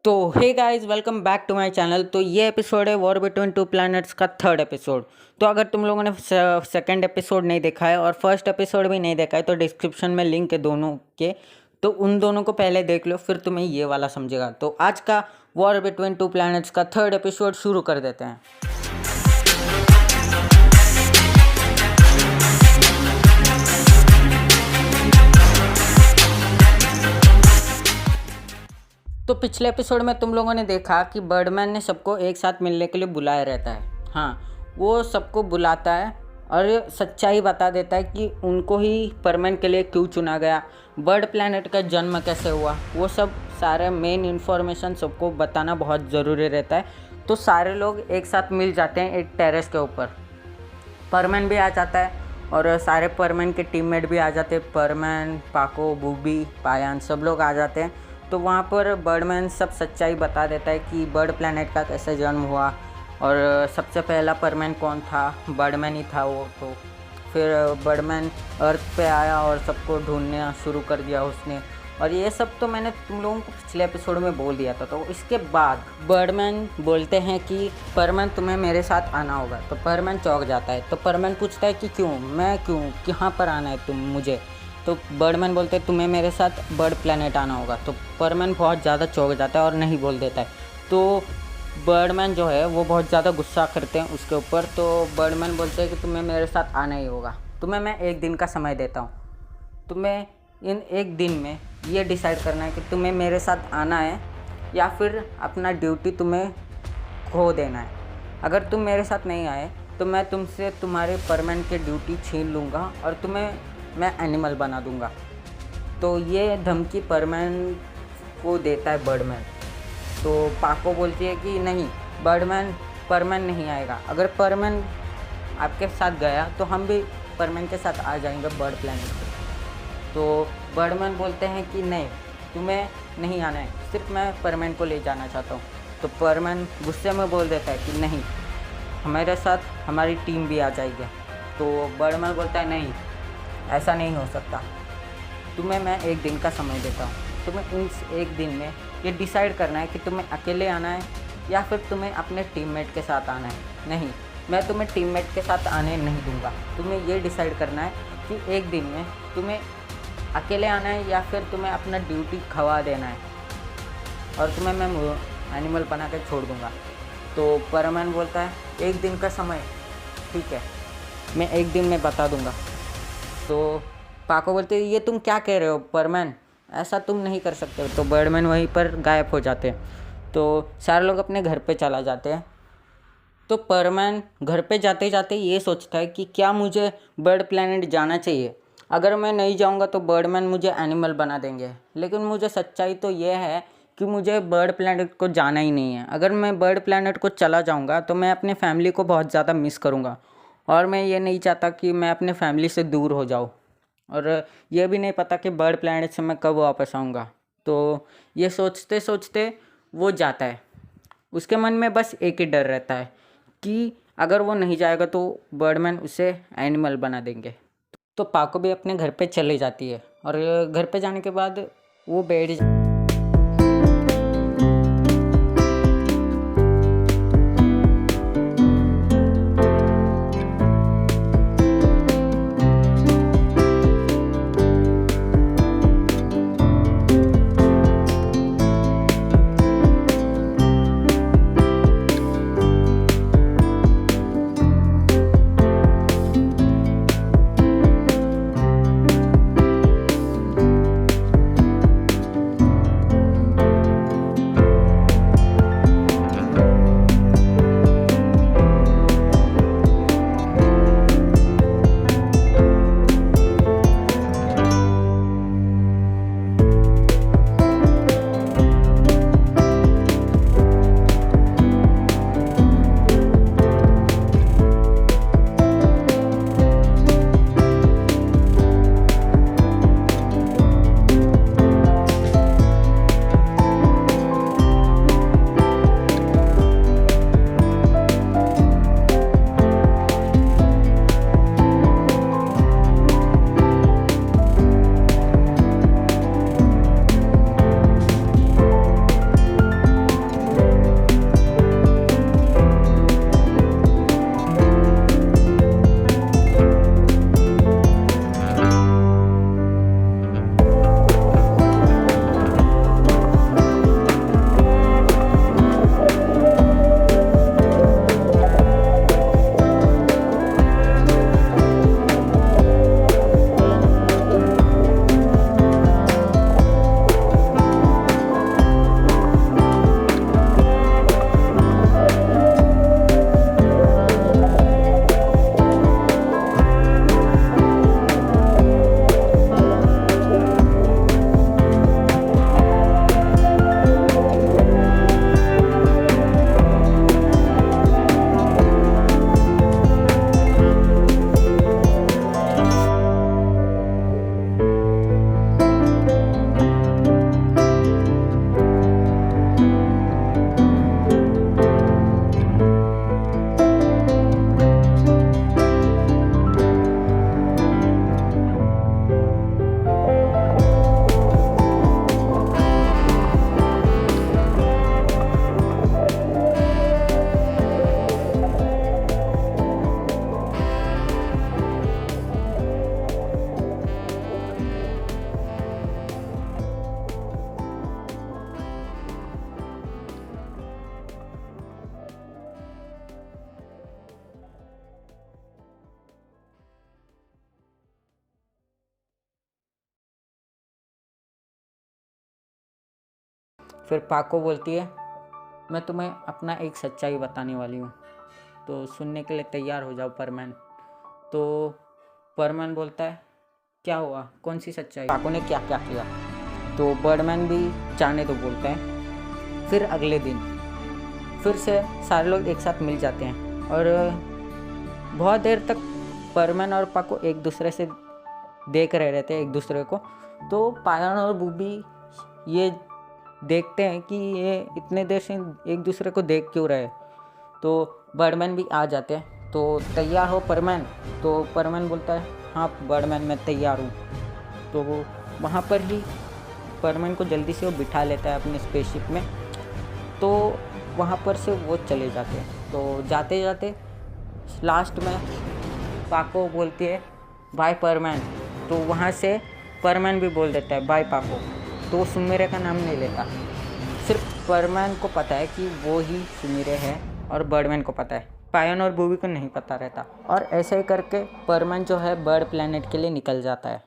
तो hey guys, welcome back to my channel. तो ये एपिसोड है वॉर बिटवीन टू प्लैनेट्स का थर्ड एपिसोड। तो अगर तुम लोगों ने सेकंड एपिसोड नहीं देखा है और फर्स्ट एपिसोड भी नहीं देखा है तो डिस्क्रिप्शन में लिंक है दोनों के। तो उन दोनों को पहले देख लो, फिर तुम्हें ये वाला समझेगा। तो आज का वॉर बिटवीन टू प्लैनेट्स का थर्ड एपिसोड शुरू कर देते हैं। तो पिछले एपिसोड में तुम लोगों ने देखा कि बर्डमैन ने सबको एक साथ मिलने के लिए बुलाया रहता है। हाँ, वो सबको बुलाता है और सच्चाई बता देता है कि उनको ही परमैन के लिए क्यों चुना गया, बर्ड प्लैनेट का जन्म कैसे हुआ, वो सब सारे मेन इन्फॉर्मेशन सबको बताना बहुत ज़रूरी रहता है। तो सारे लोग एक साथ मिल जाते हैं एक टेरेस के ऊपर। परमैन भी आ जाता है और सारे परमैन के टीममेट भी आ जाते हैं। परमैन, पाको, बूबी, पायान सब लोग आ जाते हैं। तो वहाँ पर बर्डमैन सब सच्चाई बता देता है कि बर्ड प्लैनेट का कैसे जन्म हुआ और सबसे पहला परमैन कौन था, बर्डमैन ही था वो। तो फिर बर्डमैन अर्थ पे आया और सबको ढूंढना शुरू कर दिया उसने। और ये सब तो मैंने तुम लोगों को पिछले एपिसोड में बोल दिया था। तो इसके बाद बर्डमैन बोलते हैं कि परमैन तुम्हें मेरे साथ आना होगा। तो परमैन चौंक जाता है। तो परमैन पूछता है कि क्यों, मैं क्यों, कहाँ पर आना है तुम मुझे। तो बर्डमैन बोलते हैं तुम्हें मेरे साथ बर्ड प्लैनेट आना होगा। तो परमैन बहुत ज़्यादा चौंक जाता है और नहीं बोल देता है। तो बर्डमैन जो है वो बहुत ज़्यादा गुस्सा करते हैं उसके ऊपर। तो बर्डमैन बोलते हैं कि तुम्हें मेरे साथ आना ही होगा, तुम्हें मैं एक दिन का समय देता हूँ। तुम्हें इन एक दिन में ये डिसाइड करना है कि तुम्हें मेरे साथ आना है या फिर अपना ड्यूटी तुम्हें खो देना है। अगर तुम मेरे साथ नहीं आए तो मैं तुमसे तुम्हारे परमैन के ड्यूटी छीन लूँगा और तुम्हें मैं एनिमल बना दूँगा। तो ये धमकी परमैन को देता है बर्डमैन। तो पाको बोलती है कि नहीं बर्डमैन, परमैन नहीं आएगा। अगर परमैन आपके साथ गया तो हम भी परमैन के साथ आ जाएंगे बर्ड प्लैनेट पे। तो बर्डमैन बोलते हैं कि नहीं, तुम्हें नहीं आना है, सिर्फ मैं परमैन को ले जाना चाहता हूँ। तो परमैन गुस्से में बोल देता है कि नहीं, हमारे साथ हमारी टीम भी आ जाएगी। तो बर्डमैन बोलता है नहीं, ऐसा नहीं हो सकता, तुम्हें मैं एक दिन का समय देता हूँ। तुम्हें इस एक दिन में ये डिसाइड करना है कि तुम्हें अकेले आना है या फिर तुम्हें अपने टीममेट के साथ आना है। नहीं, मैं तुम्हें टीममेट के साथ आने नहीं दूंगा। तुम्हें ये डिसाइड करना है कि एक दिन में तुम्हें अकेले आना है या फिर तुम्हें अपना ड्यूटी खवा देना है और तुम्हें मैं एनिमल बना के छोड़ दूँगा। तो परमैन बोलता है एक दिन का समय, ठीक है, मैं एक दिन में बता दूँगा। तो पाको बोलते ये तुम क्या कह रहे हो परमैन, ऐसा तुम नहीं कर सकते। तो बर्डमैन वहीं पर गायब हो जाते हैं। तो सारे लोग अपने घर पे चला जाते हैं। तो परमैन घर पे जाते जाते ये सोचता है कि क्या मुझे बर्ड प्लैनेट जाना चाहिए। अगर मैं नहीं जाऊंगा तो बर्डमैन मुझे एनिमल बना देंगे। लेकिन मुझे सच्चाई तो ये है कि मुझे बर्ड प्लैनेट को जाना ही नहीं है। अगर मैं बर्ड प्लैनेट को चला जाऊंगा तो मैं अपने फैमिली को बहुत ज़्यादा मिस करूंगा और मैं ये नहीं चाहता कि मैं अपने फैमिली से दूर हो जाऊँ। और ये भी नहीं पता कि बर्ड प्लैनेट से मैं कब वापस आऊँगा। तो ये सोचते सोचते वो जाता है। उसके मन में बस एक ही डर रहता है कि अगर वो नहीं जाएगा तो बर्डमैन उसे एनिमल बना देंगे। तो पाको भी अपने घर पे चली जाती है और घर पे जाने के बाद वो बैठ फिर पाको बोलती है मैं तुम्हें अपना एक सच्चाई बताने वाली हूँ, तो सुनने के लिए तैयार हो जाओ परमैन। तो परमैन बोलता है क्या हुआ, कौन सी सच्चाई, पाको ने क्या क्या किया। तो बर्डमैन भी जाने दो बोलता है। फिर अगले दिन फिर से सारे लोग एक साथ मिल जाते हैं और बहुत देर तक परमैन और पाको एक दूसरे से देख रहे रहते हैं एक दूसरे को। तो पायन और बूबी ये देखते हैं कि ये इतने देर से एक दूसरे को देख क्यों रहे। तो बर्डमैन भी आ जाते हैं। तो तैयार हो परमैन, तो परमैन बोलता है हाँ बर्डमैन मैं तैयार हूँ। तो वो वहाँ पर ही परमैन को जल्दी से वो बिठा लेता है अपने स्पेसशिप में। तो वहाँ पर से वो चले जाते हैं। तो जाते जाते लास्ट में पाको बोलती है बाय परमैन। तो वहाँ से परमैन भी बोल देता है बाय पाको। तो वो सुमिरे का नाम नहीं लेता, सिर्फ परमैन को पता है कि वो ही सुमिरे है और बर्डमैन को पता है, पायन और बूबी को नहीं पता रहता। और ऐसे ही करके परमैन जो है बर्ड प्लैनेट के लिए निकल जाता है।